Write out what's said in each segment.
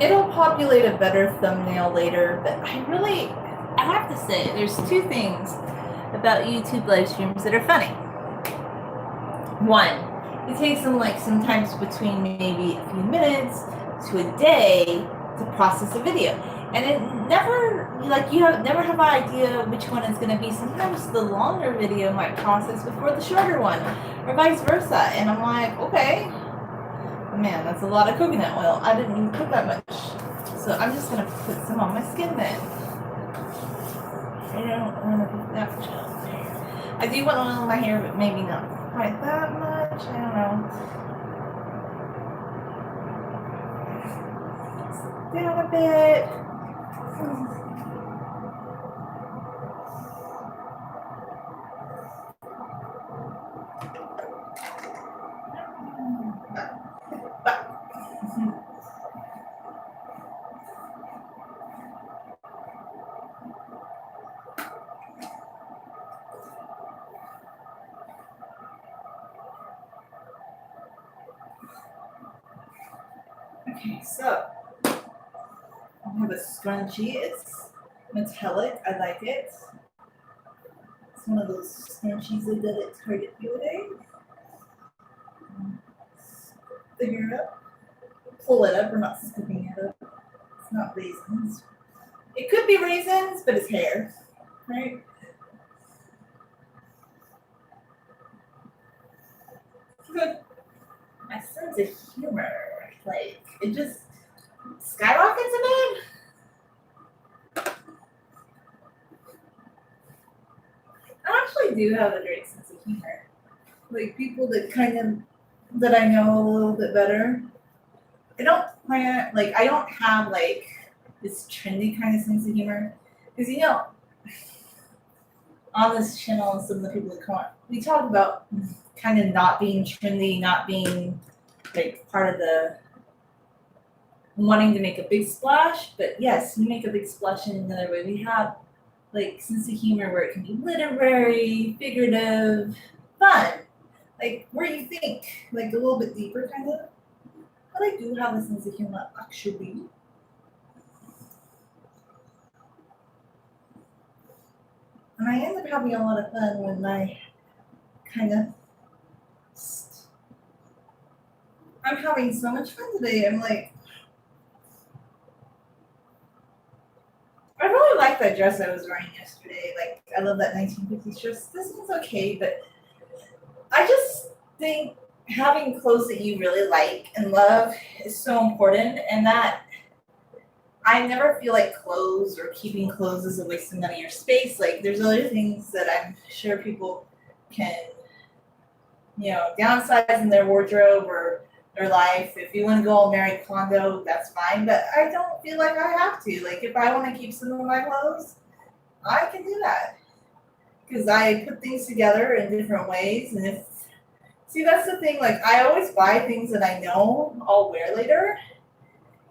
It'll populate a better thumbnail later, but I have to say, there's two things about YouTube live streams that are funny. One, it takes them like sometimes between maybe a few minutes to a day to process a video. And it never, like, never have an idea which one is going to be. Sometimes the longer video might process before the shorter one, or vice versa. And I'm like, okay, man, that's a lot of coconut oil. I didn't even put that much. So I'm just going to put some on my skin then. I don't want to put that much on my hair. I do want oil in my hair, but maybe not quite that much. I don't know. Down a bit. Okay, so I have a scrunchie. It's metallic. I like it. It's one of those scrunchies I did at Target the other day. Figure it up. Pull it up. We're not scooping it up. It's not raisins. It could be raisins, but it's hair, right? Good. My sense of humor, like, it just skyrockets a bit. I actually do have a great sense of humor. Like, people that I know a little bit better. I don't have like this trendy kind of sense of humor. Because, on this channel, some of the people that come on, we talk about kind of not being trendy, not being like part of the wanting to make a big splash. But yes, we make a big splash in another way. We have like sense of humor where it can be literary, figurative, fun, like where you think, like a little bit deeper kind of. But I do have a sense of humor actually. And I end up having a lot of fun when I kind of. I'm having so much fun today. I'm like, I really like that dress I was wearing yesterday. Like, I love that 1950s dress. This one's okay, but I just think having clothes that you really like and love is so important, and that I never feel like clothes or keeping clothes is a waste of money or space. Like, there's other things that I'm sure people can, downsize in their wardrobe or their life. If you want to go all Marie Kondo, that's fine. But I don't feel like I have to. Like, if I want to keep some of my clothes, I can do that. Because I put things together in different ways. And see, that's the thing. Like, I always buy things that I know I'll wear later.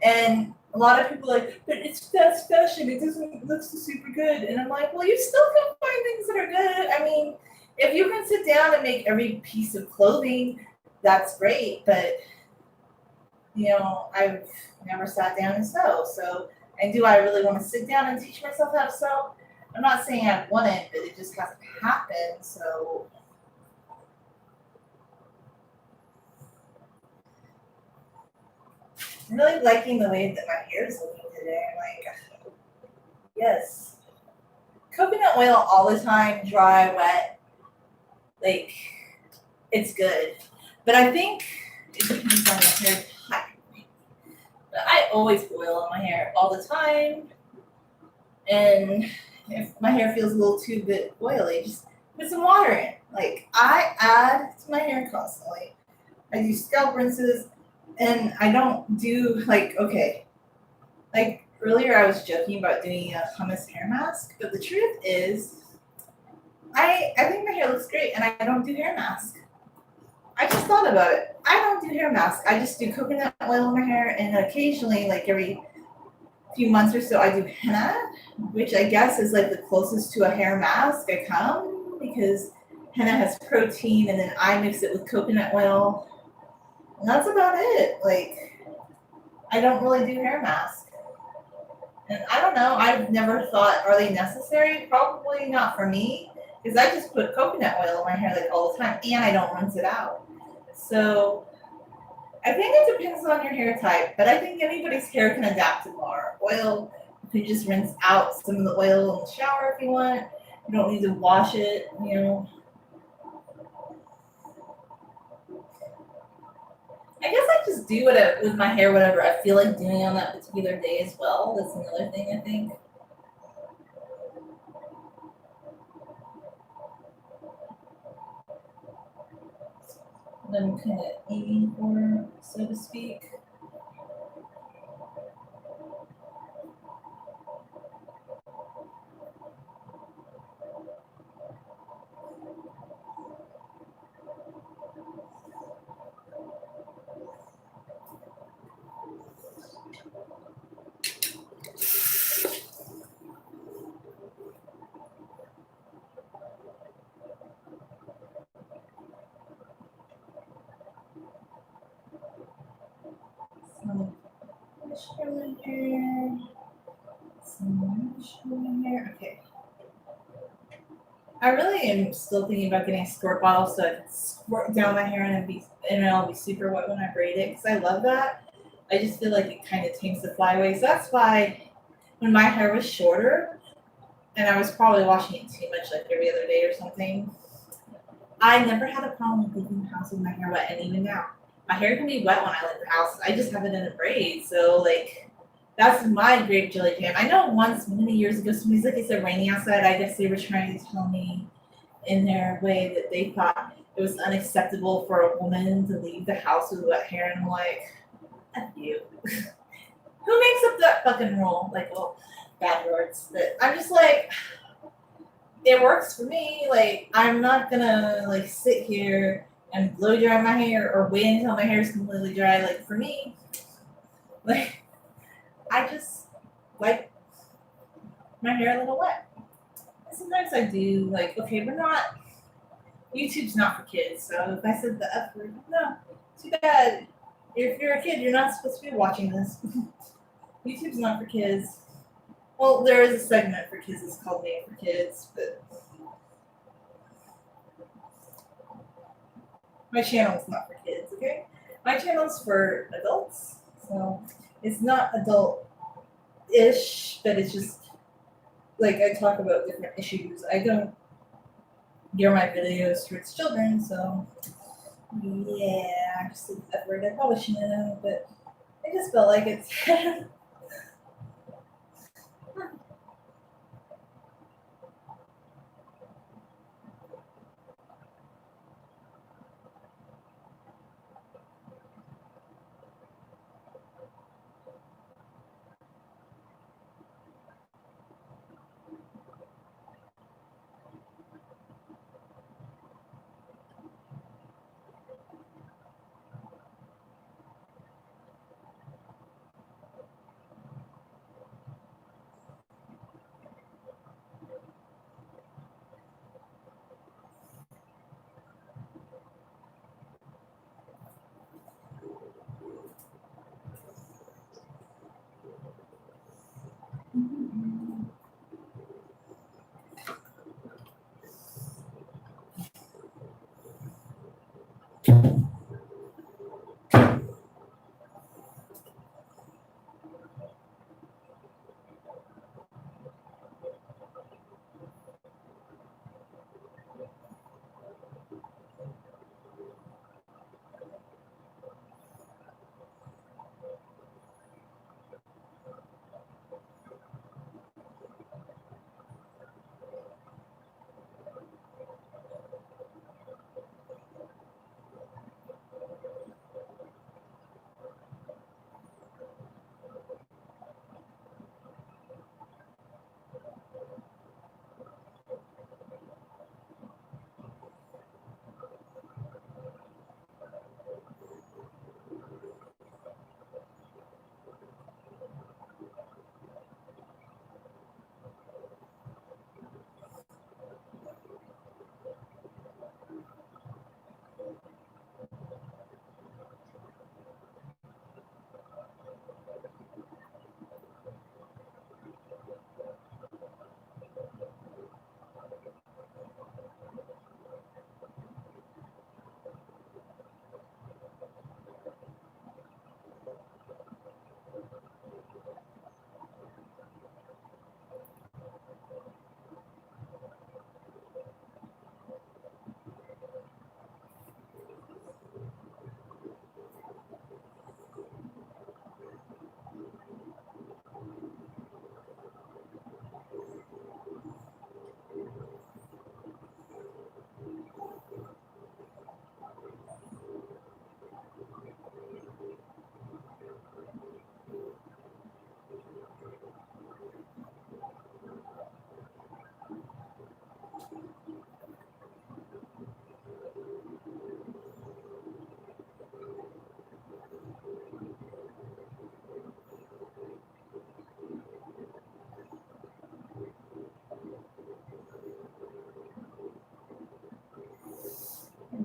And a lot of people are like, but that's fashion. It doesn't look so super good. And I'm like, well, you still can find things that are good. I mean, if you can sit down and make every piece of clothing, that's great. But I've never sat down and sew. So, and do I really want to sit down and teach myself how to sew? I'm not saying I want it, but it just hasn't happened. So, I'm really liking the way that my hair is looking today. I'm like, yes. Coconut oil all the time, dry, wet, like, it's good. But I think it depends on the hair type. But I always oil in my hair all the time. And if my hair feels a little too bit oily, just put some water in. Like, I add to my hair constantly. I do scalp rinses, and I don't do like earlier I was joking about doing a hummus hair mask, but the truth is, I think my hair looks great, and I don't do hair mask. I just thought about it. I don't do hair mask. I just do coconut oil in my hair, and occasionally, like every few months or so, I do henna, which I guess is like the closest to a hair mask I come, because henna has protein, and then I mix it with coconut oil, and that's about it. Like, I don't really do hair masks. And I don't know, I've never thought, are they necessary? Probably not for me, because I just put coconut oil in my hair like all the time, and I don't rinse it out. So I think it depends on your hair type, but I think anybody's hair can adapt to more oil. You can just rinse out some of the oil in the shower if you want. You don't need to wash it, you know. I guess I just do it with my hair, whatever I feel like doing on that particular day as well. That's another thing I think. That I'm kind of aiming for, so to speak. Some moisture in my hair. Some moisture in my hair. Okay. I really am still thinking about getting a squirt bottle so I can squirt down my hair and it'll be super wet when I braid it because I love that. I just feel like it kind of takes the flyaways. So that's why when my hair was shorter and I was probably washing it too much, like every other day or something, I never had a problem leaving the house with my hair wet, and even now, my hair can be wet when I leave the house. I just have it in a braid, so like that's my grape jelly jam. I know once many years ago, somebody's like, "It's raining outside." I guess they were trying to tell me in their way that they thought it was unacceptable for a woman to leave the house with wet hair, and I'm like, "F you." Who makes up that fucking rule? Like, well, bad words. But I'm just like, it works for me. Like, I'm not gonna like sit here and blow dry my hair or wait until my hair is completely dry. Like for me, like I just like my hair a little wet. And sometimes I do like, okay, we're not. YouTube's not for kids, so if I said the F word, no, too bad. If you're a kid, you're not supposed to be watching this. YouTube's not for kids. Well, there is a segment for kids that's called Made for Kids, but my channel's not for kids, okay? My channel's for adults, so it's not adult-ish, but it's just like I talk about different issues. I don't gear my videos towards children, so yeah, I just said that word. I probably shouldn't have, but I just felt like it's.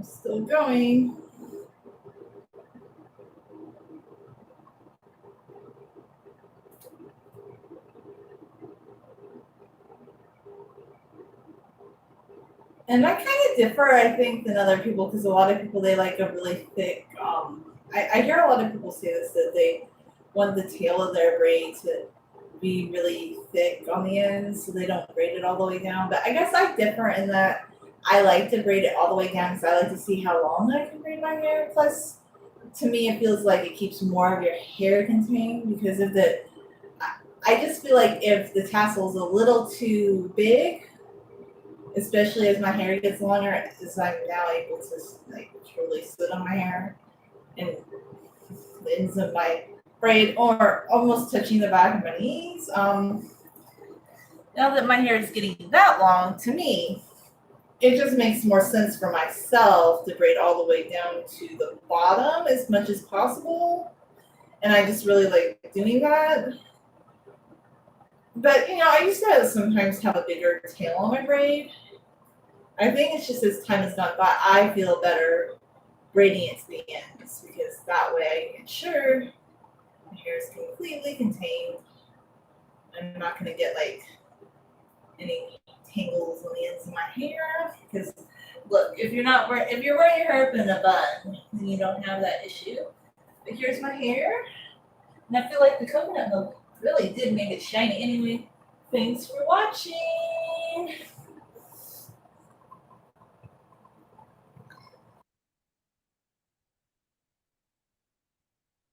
I'm still going. And I kind of differ, I think, than other people because a lot of people they like a really thick. I hear a lot of people say this that they want the tail of their braid to be really thick on the end, so they don't braid it all the way down. But I guess I differ in that I like to braid it all the way down because I like to see how long I can braid my hair. Plus, to me, it feels like it keeps more of your hair contained because if the I just feel like if the tassel is a little too big, especially as my hair gets longer, as I'm now able to like truly sit on my hair and the ends of my braid or almost touching the back of my knees. Now that my hair is getting that long, to me, it just makes more sense for myself to braid all the way down to the bottom as much as possible. And I just really like doing that. But I used to sometimes have a bigger tail on my braid. I think it's just as time has gone by, I feel better braiding it to the ends because that way I can ensure my hair is completely contained. I'm not going to get like any tangles on the ends of my hair because look, if you're wearing your hair up in a bun, then you don't have that issue. But here's my hair, and I feel like the coconut milk really did make it shiny anyway. Thanks for watching.